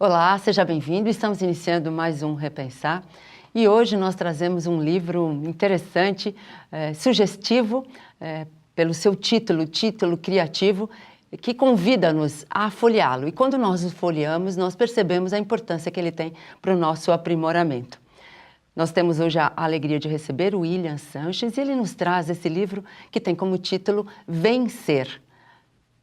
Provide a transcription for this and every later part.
Olá, seja bem-vindo. Estamos iniciando mais um Repensar e hoje nós trazemos um livro interessante, sugestivo, pelo seu título criativo, que convida-nos a folheá-lo. E quando nós o folheamos, nós percebemos a importância que ele tem para o nosso aprimoramento. Nós temos hoje a alegria de receber o William Sanches e ele nos traz esse livro que tem como título Vencer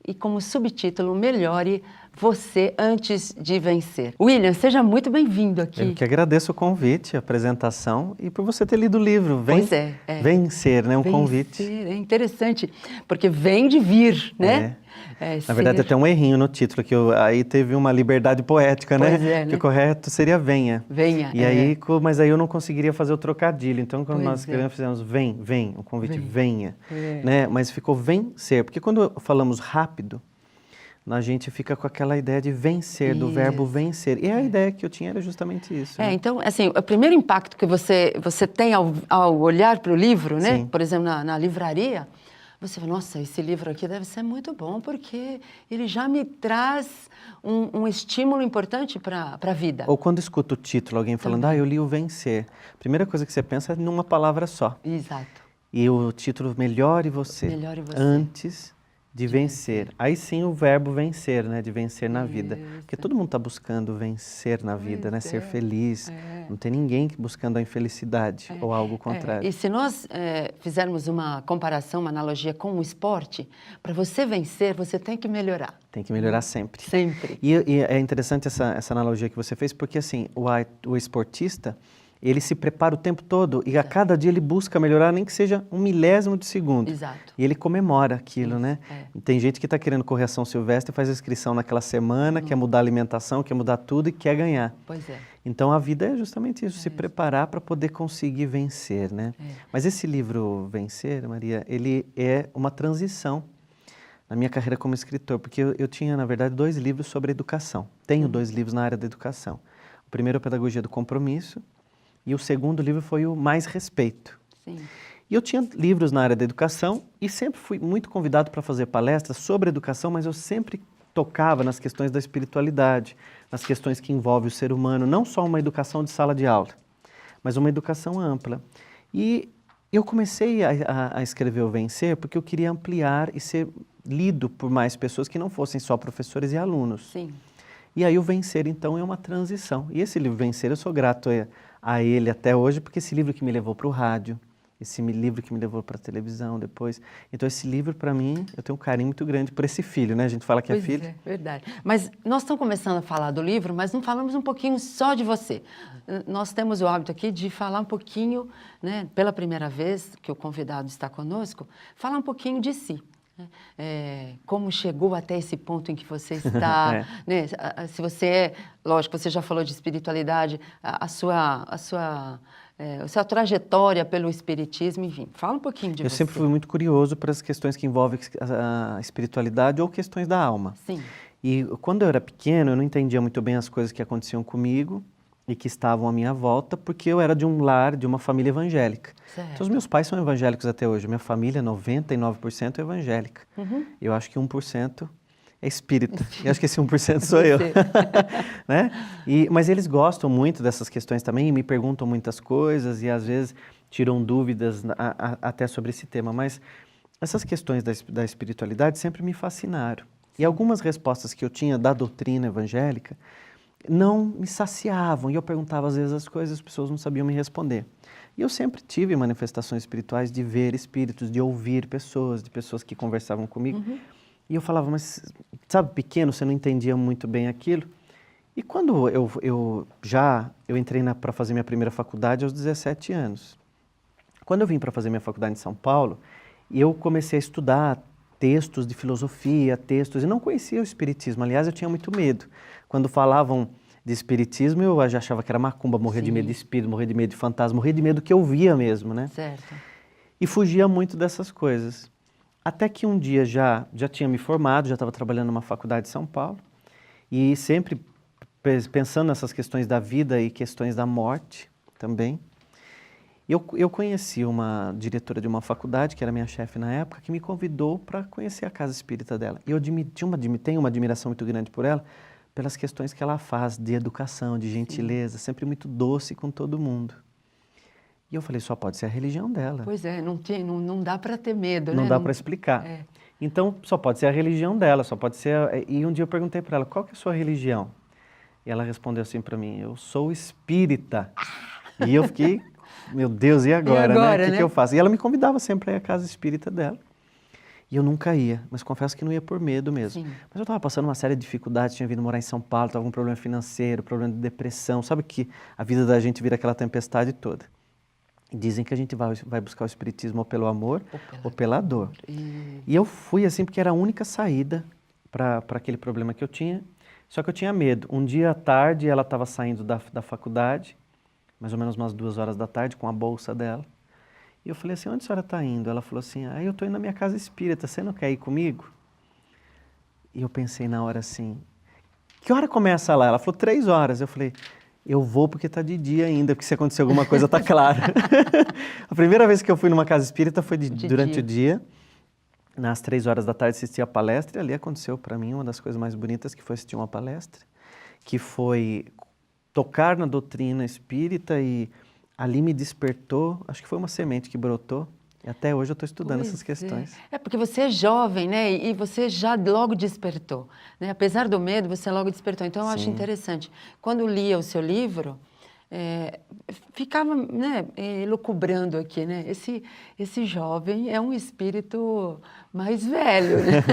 e como subtítulo Melhore você antes de vencer. William, seja muito bem-vindo aqui. Eu que agradeço o convite, a apresentação e por você ter lido o livro. Pois é. Vencer, né? Um vencer, convite. É interessante, porque vem de vir, né? Na verdade, até um errinho no título, que aí teve uma liberdade poética, né? Pois é, né? Que o correto seria venha. Venha, E aí, mas aí eu não conseguiria fazer o trocadilho. Então, quando nós escrevemos, fizemos vem, o convite venha. Né? Mas ficou vencer, porque quando falamos rápido, a gente fica com aquela ideia de vencer, do verbo vencer. E a ideia que eu tinha era justamente isso. Né? Então, assim, o primeiro impacto que você tem ao olhar para o livro, né? Sim. Por exemplo, na livraria, você fala, nossa, esse livro aqui deve ser muito bom, porque ele já me traz um estímulo importante para a vida. Ou quando escuta o título, alguém falando, eu li o vencer. A primeira coisa que você pensa é numa palavra só. Exato. E o título, Melhore você. Melhore você. Antes de vencer. Aí sim o verbo vencer, né? De vencer na vida. Porque todo mundo está buscando vencer na vida, né? Ser feliz. Não tem ninguém buscando a infelicidade ou algo contrário. E se nós fizermos uma comparação, uma analogia com o esporte, para você vencer, você tem que melhorar. Tem que melhorar sempre. Sempre. E é interessante essa analogia que você fez, porque assim, o esportista, ele se prepara o tempo todo e a cada dia ele busca melhorar, nem que seja 1 milésimo de segundo. Exato. E ele comemora aquilo, né? Tem gente que está querendo correr a São Silvestre, faz a inscrição naquela semana, quer mudar a alimentação, quer mudar tudo e quer ganhar. Pois é. Então a vida é justamente isso, se preparar para poder conseguir vencer, né? Mas esse livro Vencer, Maria, ele é uma transição na minha carreira como escritor, porque eu tinha, na verdade, 2 livros sobre educação. Tenho 2 livros na área da educação. O primeiro é a Pedagogia do Compromisso, e o segundo livro foi o Mais Respeito. Sim. E eu tinha livros na área da educação e sempre fui muito convidado para fazer palestras sobre educação, mas eu sempre tocava nas questões da espiritualidade, nas questões que envolvem o ser humano, não só uma educação de sala de aula, mas uma educação ampla. E eu comecei a escrever o Vencer porque eu queria ampliar e ser lido por mais pessoas que não fossem só professores e alunos. Sim. E aí o Vencer, então, é uma transição. E esse livro Vencer, eu sou grato a ele até hoje, porque esse livro que me levou para o rádio, esse livro que me levou para a televisão depois. Então, esse livro, para mim, eu tenho um carinho muito grande por esse filho, né? A gente fala que é filho. É, verdade. Mas nós estamos começando a falar do livro, mas não falamos um pouquinho só de você. Nós temos o hábito aqui de falar um pouquinho, né, pela primeira vez que o convidado está conosco, falar um pouquinho de si. Como chegou até esse ponto em que você está, né? Se você lógico, você já falou de espiritualidade, a sua trajetória pelo espiritismo, enfim, fala um pouquinho de você. Eu sempre fui muito curioso para as questões que envolvem a espiritualidade ou questões da alma. Sim. E quando eu era pequeno, eu não entendia muito bem as coisas que aconteciam comigo e que estavam à minha volta, porque eu era de um lar, de uma família evangélica. Certo. Então, os meus pais são evangélicos até hoje. Minha família, 99% é evangélica. Eu acho que 1% é espírita. E acho que esse 1% sou eu. Né? Mas eles gostam muito dessas questões também e me perguntam muitas coisas e, às vezes, tiram dúvidas até sobre esse tema. Mas essas questões da espiritualidade sempre me fascinaram. E algumas respostas que eu tinha da doutrina evangélica não me saciavam. E eu perguntava, às vezes, as coisas e as pessoas não sabiam me responder. E eu sempre tive manifestações espirituais de ver espíritos, de ouvir pessoas, de pessoas que conversavam comigo. E eu falava, mas, sabe, pequeno, você não entendia muito bem aquilo. E quando eu entrei para fazer minha primeira faculdade aos 17 anos. Quando eu vim para fazer minha faculdade em São Paulo, eu comecei a estudar textos de filosofia, e não conhecia o espiritismo. Aliás, eu tinha muito medo. Quando falavam de espiritismo, eu já achava que era macumba, morrer de medo de espírito, morrer de medo de fantasma, morrer de medo do que eu via mesmo, né? Certo. E fugia muito dessas coisas. Até que um dia já tinha me formado, já estava trabalhando numa faculdade de São Paulo, e sempre pensando nessas questões da vida e questões da morte também. Eu conheci uma diretora de uma faculdade, que era minha chefe na época, que me convidou para conhecer a casa espírita dela. E eu tenho uma admiração muito grande por ela, pelas questões que ela faz de educação, de gentileza, sempre muito doce com todo mundo. E eu falei, só pode ser a religião dela. Pois é, não dá para ter medo, né? Não dá para explicar. É. Então, só pode ser a religião dela, só pode ser... E um dia eu perguntei para ela, qual que é a sua religião? E ela respondeu assim para mim, eu sou espírita. E eu fiquei, meu Deus, e agora, né? O que eu faço? E ela me convidava sempre a ir à casa espírita dela. E eu nunca ia, mas confesso que não ia por medo mesmo. Sim. Mas eu estava passando uma série de dificuldades, tinha vindo morar em São Paulo, estava com um problema financeiro, problema de depressão. Sabe que a vida da gente vira aquela tempestade toda. E dizem que a gente vai buscar o espiritismo ou pelo amor ou pela dor. E eu fui assim porque era a única saída para aquele problema que eu tinha. Só que eu tinha medo. Um dia à tarde ela estava saindo da faculdade, mais ou menos umas 2 horas da tarde, com a bolsa dela. E eu falei assim, onde a senhora está indo? Ela falou assim, eu estou indo na minha casa espírita, você não quer ir comigo? E eu pensei na hora assim, que hora começa lá? Ela falou, 3 horas. Eu falei, eu vou porque está de dia ainda, porque se acontecer alguma coisa está claro. A primeira vez que eu fui numa casa espírita foi durante o dia. Nas 3 horas da tarde assisti a palestra e ali aconteceu para mim uma das coisas mais bonitas que foi assistir uma palestra, que foi tocar na doutrina espírita e ali me despertou, acho que foi uma semente que brotou e até hoje eu estou estudando essas questões. É porque você é jovem, né? E você já logo despertou, né? Apesar do medo, você logo despertou. Então eu acho interessante. Quando lia o seu livro, ficava, né, elucubrando aqui, né? Esse jovem é um espírito mais velho, né?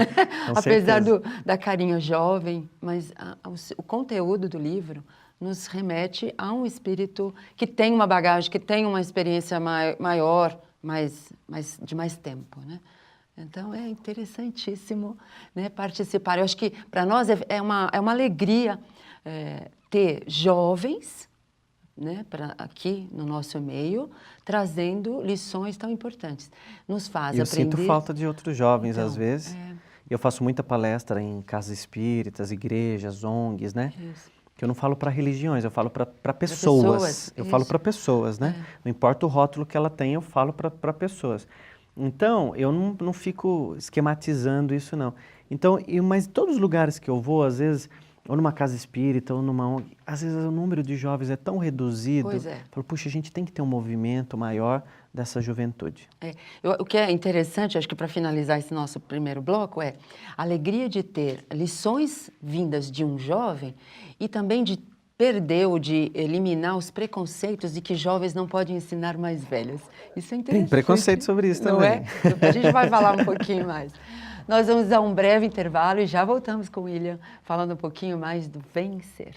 Apesar da carinha jovem, mas o conteúdo do livro nos remete a um espírito que tem uma bagagem, que tem uma experiência maior, de mais tempo, né? Então, é interessantíssimo, né, participar. Eu acho que, para nós, é uma alegria ter jovens, né, aqui no nosso meio, trazendo lições tão importantes. Nos faz aprender... Eu sinto falta de outros jovens, às vezes. Eu faço muita palestra em casas espíritas, igrejas, ONGs, né? Isso. Que eu não falo para religiões, eu falo para pessoas. Eu falo para pessoas, né? Não importa o rótulo que ela tem, eu falo para pessoas. Então, eu não fico esquematizando isso, não. Então, mas todos os lugares que eu vou, às vezes, ou numa casa espírita, ou numa ONG, às vezes o número de jovens é tão reduzido. Pois é. Eu falo, puxa, a gente tem que ter um movimento maior dessa juventude. O que é interessante, acho que para finalizar esse nosso primeiro bloco, a alegria de ter lições vindas de um jovem e também de perder ou de eliminar os preconceitos de que jovens não podem ensinar mais velhos. Isso é interessante. Tem preconceito sobre isso também. Não é? A gente vai falar um pouquinho mais. Nós vamos dar um breve intervalo e já voltamos com o William, falando um pouquinho mais do vencer.